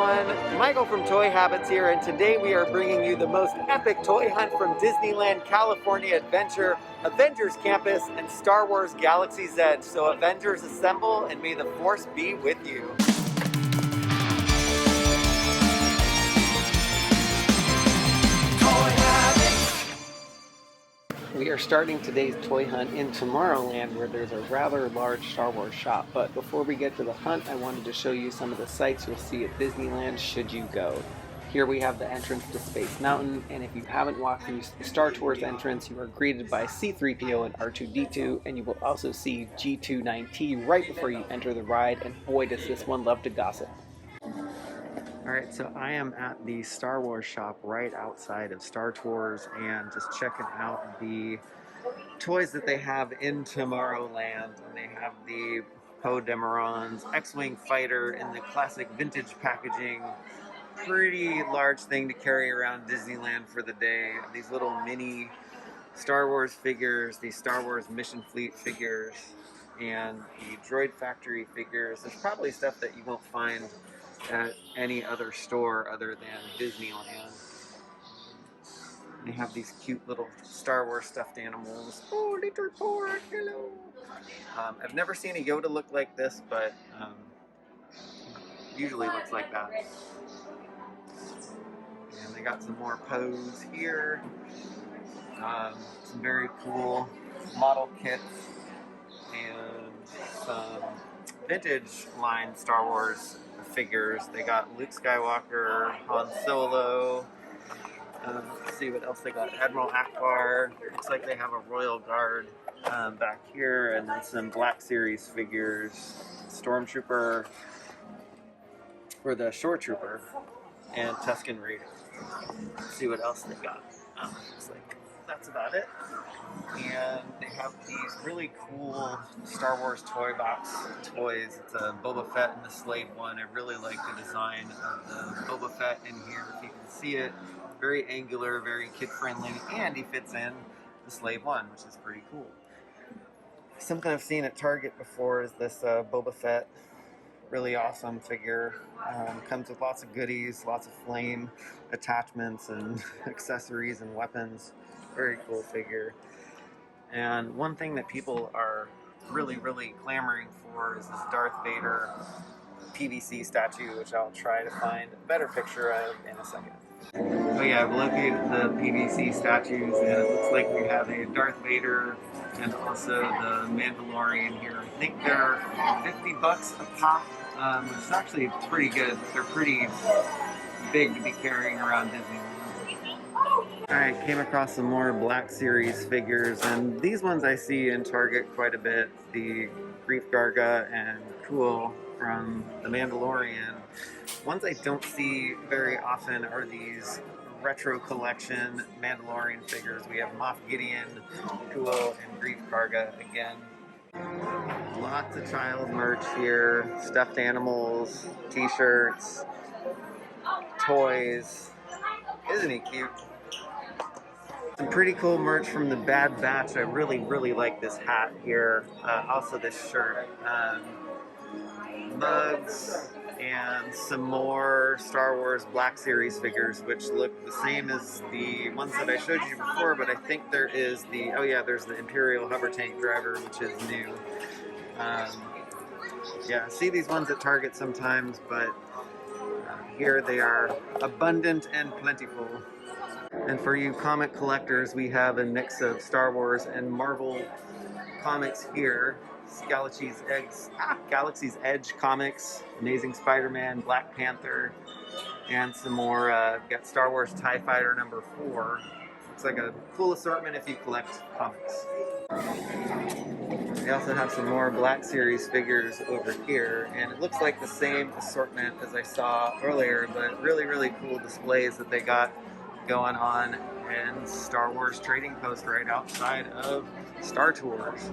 everyone, Michael from Toy Habits here, and today we are bringing you the most epic toy hunt from Disneyland California Adventure, Avengers Campus, and Star Wars Galaxy's Edge. So Avengers assemble, and may the Force be with you. We are starting today's toy hunt in Tomorrowland, where there's a rather large Star Wars shop. But before we get to the hunt, I wanted to show you some of the sights you'll see at Disneyland should you go. Here we have the entrance to Space Mountain, and if you haven't walked through the Star Tours entrance, you are greeted by C-3PO and R2-D2, and you will also see G29T right before you enter the ride, and boy does this one love to gossip. Alright, so I am at the Star Wars shop right outside of Star Tours and just checking out the toys that they have in Tomorrowland. And they have the Poe Dameron's X-Wing fighter in the classic vintage packaging. Pretty large thing to carry around Disneyland for the day. These little mini Star Wars figures, these Star Wars Mission Fleet figures, and the Droid Factory figures. There's probably stuff that you won't find at any other store other than Disneyland. They have these cute little Star Wars stuffed animals. Oh, little pork, hello. I've never seen a Yoda look like this, but usually looks like that. And they got some more Poes here. Some very cool model kits and some vintage line Star Wars figures. They got Luke Skywalker, Han Solo. Let's see what else they got. Admiral Akbar. Looks like they have a Royal Guard back here, and then some Black Series figures. Stormtrooper, or the Shore Trooper, and Tusken Raider. Let's see what else they got. Looks like that's about it. And they have these really cool Star Wars toy box toys. It's a Boba Fett and the Slave one. I really like the design of the Boba Fett in here. If you can see it, very angular, very kid-friendly, and he fits in the Slave one, which is pretty cool. Something I've seen at Target before is this Boba Fett. Really awesome figure. Comes with lots of goodies, lots of flame attachments and accessories and weapons. Very cool figure. And one thing that people are really clamoring for is this Darth Vader PVC statue, which I'll try to find a better picture of in a second. Oh yeah, I've located the PVC statues, and it looks like we have a Darth Vader and also the Mandalorian here. I think they're $50 a pop, which is actually pretty good. They're pretty big to be carrying around Disneyland. Alright, came across some more Black Series figures, and these ones I see in Target quite a bit. The Grief Garga and Cool from The Mandalorian. Ones I don't see very often are these retro collection Mandalorian figures. We have Moff Gideon, Cool, and Grief Karga again. Lots of child merch here, stuffed animals, t-shirts, toys. Isn't he cute? Some pretty cool merch from the Bad Batch. I really like this hat here. Also this shirt. Mugs and some more Star Wars Black Series figures, which look the same as the ones that I showed you before, but I think there is the, oh yeah, there's the Imperial Hover Tank Driver, which is new. Yeah, I see these ones at Target sometimes, but here they are abundant and plentiful. And for you comic collectors, we have a mix of Star Wars and Marvel comics here. Galaxy's Edge comics, Amazing Spider-Man, Black Panther, and some more. Got Star Wars TIE Fighter #4. Looks like a cool assortment if you collect comics. They also have some more Black Series figures over here, and it looks like the same assortment as I saw earlier, but really cool displays that they got going on in Star Wars Trading Post right outside of Star Tours.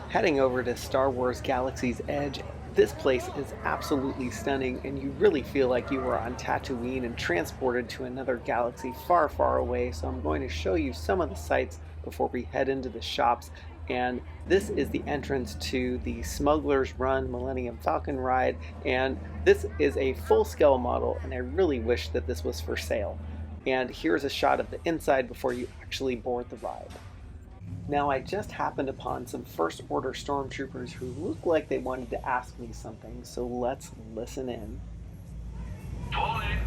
Heading over to Star Wars Galaxy's Edge, this place is absolutely stunning, and you really feel like you are on Tatooine and transported to another galaxy far away. So I'm going to show you some of the sights before we head into the shops. And this is the entrance to the Smuggler's Run Millennium Falcon ride, and this is a full-scale model, and I really wish that this was for sale. And here's a shot of the inside before you actually board the ride. Now, I just happened upon some First Order stormtroopers who look like they wanted to ask me something, so let's listen in. Pull in.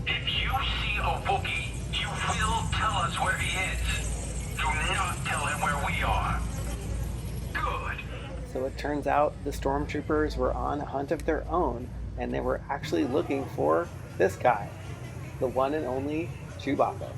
If you see a Wookiee, you will tell us where he is. Do not tell him where we are. Good. So it turns out the stormtroopers were on a hunt of their own, and they were actually looking for this guy, the one and only Chewbacca.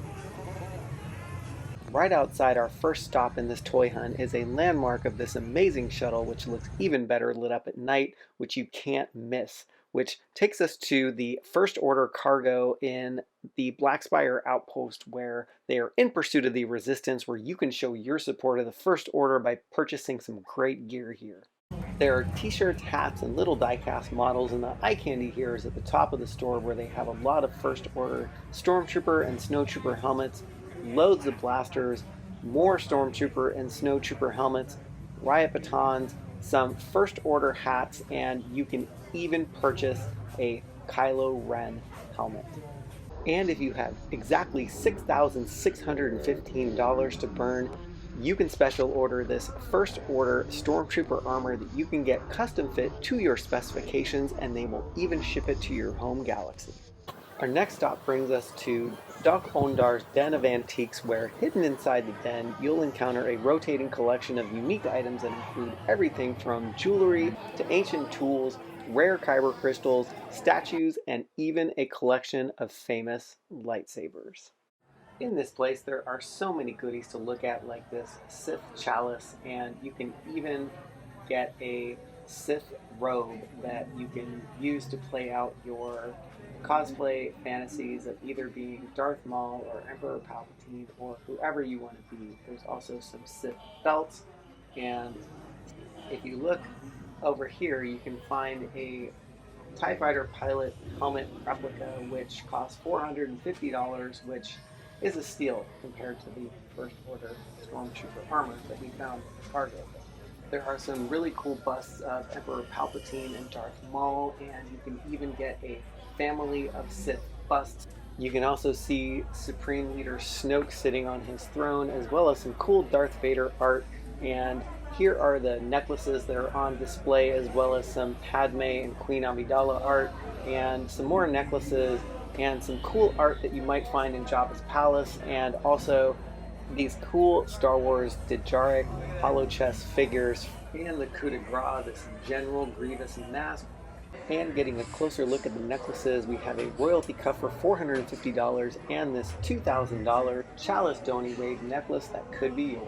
Right outside our first stop in this toy hunt is a landmark of this amazing shuttle, which looks even better lit up at night, which you can't miss, which takes us to the First Order cargo in the Blackspire Outpost, where they are in pursuit of the Resistance, where you can show your support of the First Order by purchasing some great gear here. There are t-shirts, hats, and little die-cast models, and the eye candy here is at the top of the store, where they have a lot of First Order Stormtrooper and Snowtrooper helmets, loads of blasters, more Stormtrooper and Snowtrooper helmets, riot batons, some First Order hats, and you can even purchase a Kylo Ren helmet. And if you have exactly $6,615 to burn, you can special order this First Order Stormtrooper armor that you can get custom fit to your specifications, and they will even ship it to your home galaxy. Our next stop brings us to Dok-Ondar's Den of Antiques, where hidden inside the den, you'll encounter a rotating collection of unique items that include everything from jewelry to ancient tools, rare kyber crystals, statues, and even a collection of famous lightsabers. In this place, there are so many goodies to look at, like this Sith chalice, and you can even get a Sith robe that you can use to play out your cosplay fantasies of either being Darth Maul or Emperor Palpatine or whoever you want to be. There's also some Sith belts, and if you look over here, you can find a TIE Fighter pilot helmet replica, which costs $450, which is a steal compared to the First Order Stormtrooper armor that we found in the cargo. There are some really cool busts of Emperor Palpatine and Darth Maul, and you can even get a family of Sith busts. You can also see Supreme Leader Snoke sitting on his throne, as well as some cool Darth Vader art. And here are the necklaces that are on display, as well as some Padme and Queen Amidala art, and some more necklaces, and some cool art that you might find in Jabba's palace, and also these cool Star Wars Djarik holochess figures, and the coup de grace, this General Grievous mask. And getting a closer look at the necklaces, we have a royalty cuff for $450 and this $2,000 Chalice Doni Raid necklace that could be yours.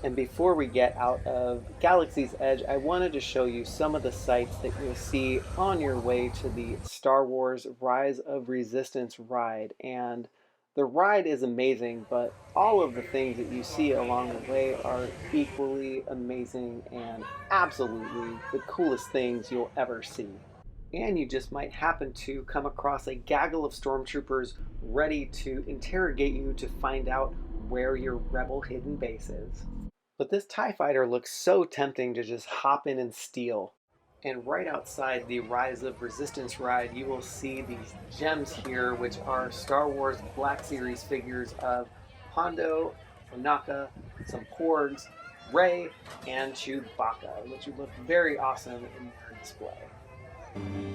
And before we get out of Galaxy's Edge, I wanted to show you some of the sights that you'll see on your way to the Star Wars Rise of Resistance ride. And the ride is amazing, but all of the things that you see along the way are equally amazing and absolutely the coolest things you'll ever see. And you just might happen to come across a gaggle of stormtroopers ready to interrogate you to find out where your rebel hidden base is. But this TIE fighter looks so tempting to just hop in and steal. And right outside the Rise of Resistance ride, you will see these gems here, which are Star Wars Black Series figures of Hondo, Onaka, some Porgs, Rey, and Chewbacca, which would look very awesome in their display.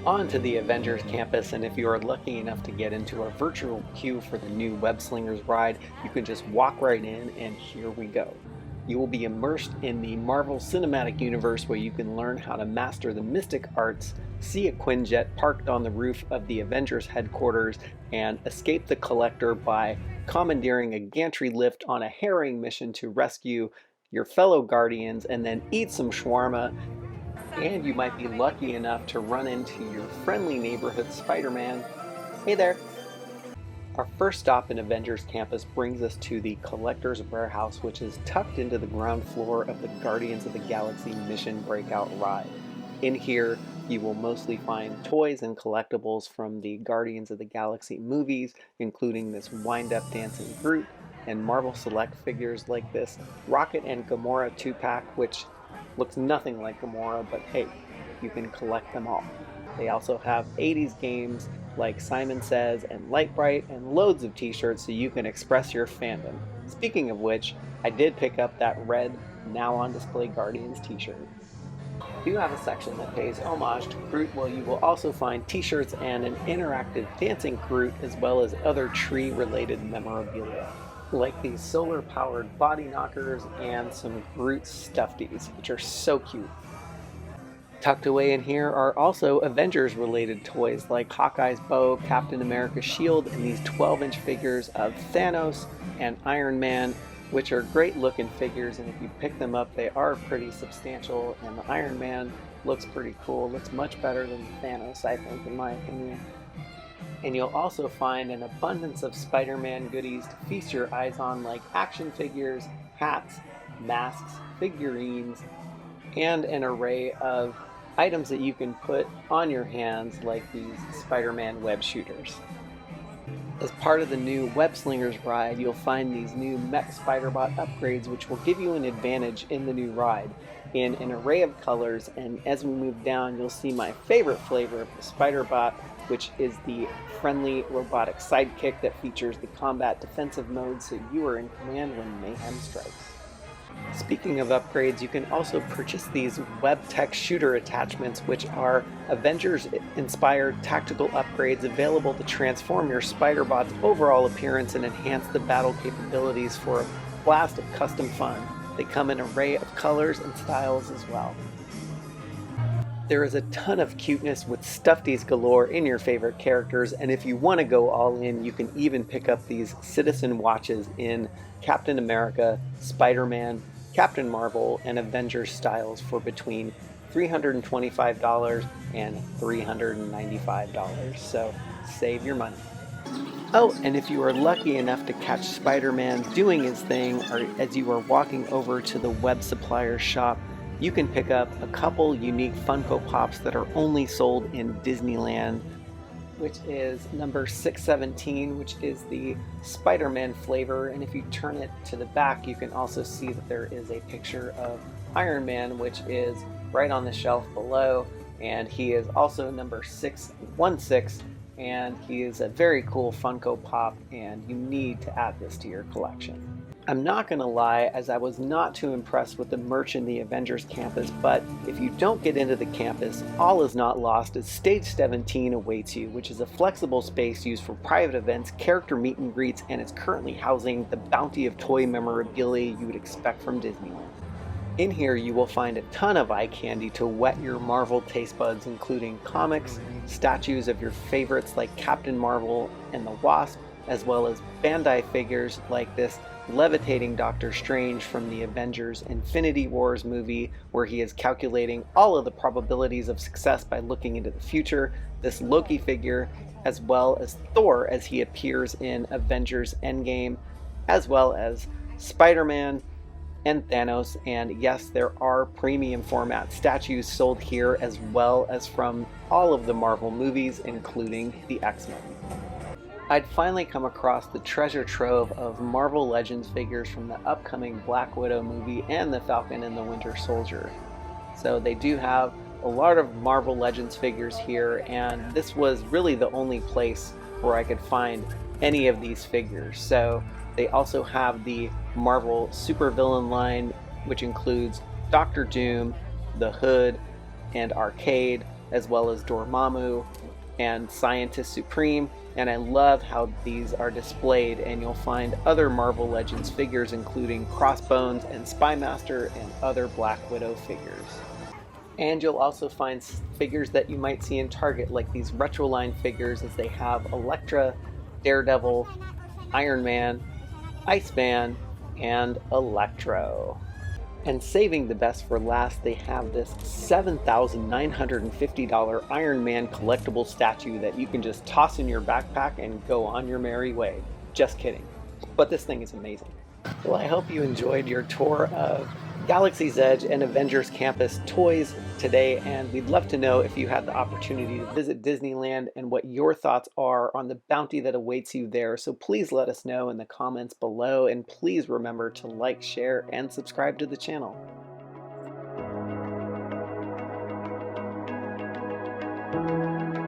On to the Avengers Campus, and if you are lucky enough to get into our virtual queue for the new Web Slingers ride, you can just walk right in, and here we go. You will be immersed in the Marvel Cinematic Universe, where you can learn how to master the mystic arts, see a Quinjet parked on the roof of the Avengers headquarters, and escape the Collector by commandeering a gantry lift on a harrowing mission to rescue your fellow Guardians and then eat some shawarma. And you might be lucky enough to run into your friendly neighborhood Spider-Man. Hey there! Our first stop in Avengers Campus brings us to the Collector's Warehouse, which is tucked into the ground floor of the Guardians of the Galaxy Mission Breakout ride. In here, you will mostly find toys and collectibles from the Guardians of the Galaxy movies, including this wind-up dancing Groot, and Marvel Select figures like this Rocket and Gamora 2-pack, which looks nothing like Gamora, but hey, you can collect them all. They also have 80s games like Simon Says and Light Bright, and loads of t-shirts so you can express your fandom. Speaking of which, I did pick up that red Now on Display Guardians t-shirt. We do have a section that pays homage to Groot, where you will also find t-shirts and an interactive dancing Groot, as well as other tree-related memorabilia, like these solar-powered body knockers and some Groot stuffies, which are so cute. Tucked away in here are also Avengers-related toys like Hawkeye's bow, Captain America's shield, and these 12-inch figures of Thanos and Iron Man, which are great-looking figures, and if you pick them up, they are pretty substantial, and the Iron Man looks pretty cool. Looks much better than Thanos, I think, in my opinion. And you'll also find an abundance of Spider-Man goodies to feast your eyes on, like action figures, hats, masks, figurines, and an array of items that you can put on your hands, like these Spider-Man web shooters. As part of the new Web Slingers ride, you'll find these new Mech Spider-Bot upgrades, which will give you an advantage in the new ride in an array of colors. And as we move down, you'll see my favorite flavor of the Spider-Bot, which is the friendly robotic sidekick that features the combat defensive mode, so you are in command when mayhem strikes. Speaking of upgrades, you can also purchase these WebTech shooter attachments, which are Avengers-inspired tactical upgrades available to transform your Spider-Bot's overall appearance and enhance the battle capabilities for a blast of custom fun. They come in an array of colors and styles as well. There is a ton of cuteness with stuffies galore in your favorite characters, and if you want to go all in, you can even pick up these Citizen watches in Captain America, Spider-Man, Captain Marvel, and Avengers styles for between $325 and $395, so save your money. Oh, and if you are lucky enough to catch Spider-Man doing his thing, or as you are walking over to the web supplier shop, you can pick up a couple unique Funko Pops that are only sold in Disneyland, which is number 617, which is the Spider-Man flavor. And if you turn it to the back, you can also see that there is a picture of Iron Man, which is right on the shelf below. And he is also number 616, and he is a very cool Funko Pop, and you need to add this to your collection. I'm not going to lie, as I was not too impressed with the merch in the Avengers Campus, but if you don't get into the campus, all is not lost, as Stage 17 awaits you, which is a flexible space used for private events, character meet and greets, and it's currently housing the bounty of toy memorabilia you would expect from Disneyland. In here you will find a ton of eye candy to whet your Marvel taste buds, including comics, statues of your favorites like Captain Marvel and the Wasp, as well as Bandai figures like this levitating Doctor Strange from the Avengers Infinity Wars movie, where he is calculating all of the probabilities of success by looking into the future, this Loki figure, as well as Thor as he appears in Avengers Endgame, as well as Spider-Man and Thanos, and yes, there are premium format statues sold here, as well as from all of the Marvel movies, including the X-Men. I'd finally come across the treasure trove of Marvel Legends figures from the upcoming Black Widow movie and the Falcon and the Winter Soldier. So they do have a lot of Marvel Legends figures here, and this was really the only place where I could find any of these figures. So they also have the Marvel Supervillain line, which includes Doctor Doom, the Hood, and Arcade, as well as Dormammu and Scientist Supreme. And I love how these are displayed, and you'll find other Marvel Legends figures including Crossbones and Spymaster and other Black Widow figures. And you'll also find figures that you might see in Target, like these Retroline figures, as they have Elektra, Daredevil, Iron Man, Iceman, and Electro. And saving the best for last, they have this $7,950 Iron Man collectible statue that you can just toss in your backpack and go on your merry way. Just kidding. But this thing is amazing. Well, I hope you enjoyed your tour of Galaxy's Edge and Avengers Campus toys today, and we'd love to know if you had the opportunity to visit Disneyland and what your thoughts are on the bounty that awaits you there. So please let us know in the comments below, and please remember to like, share, and subscribe to the channel.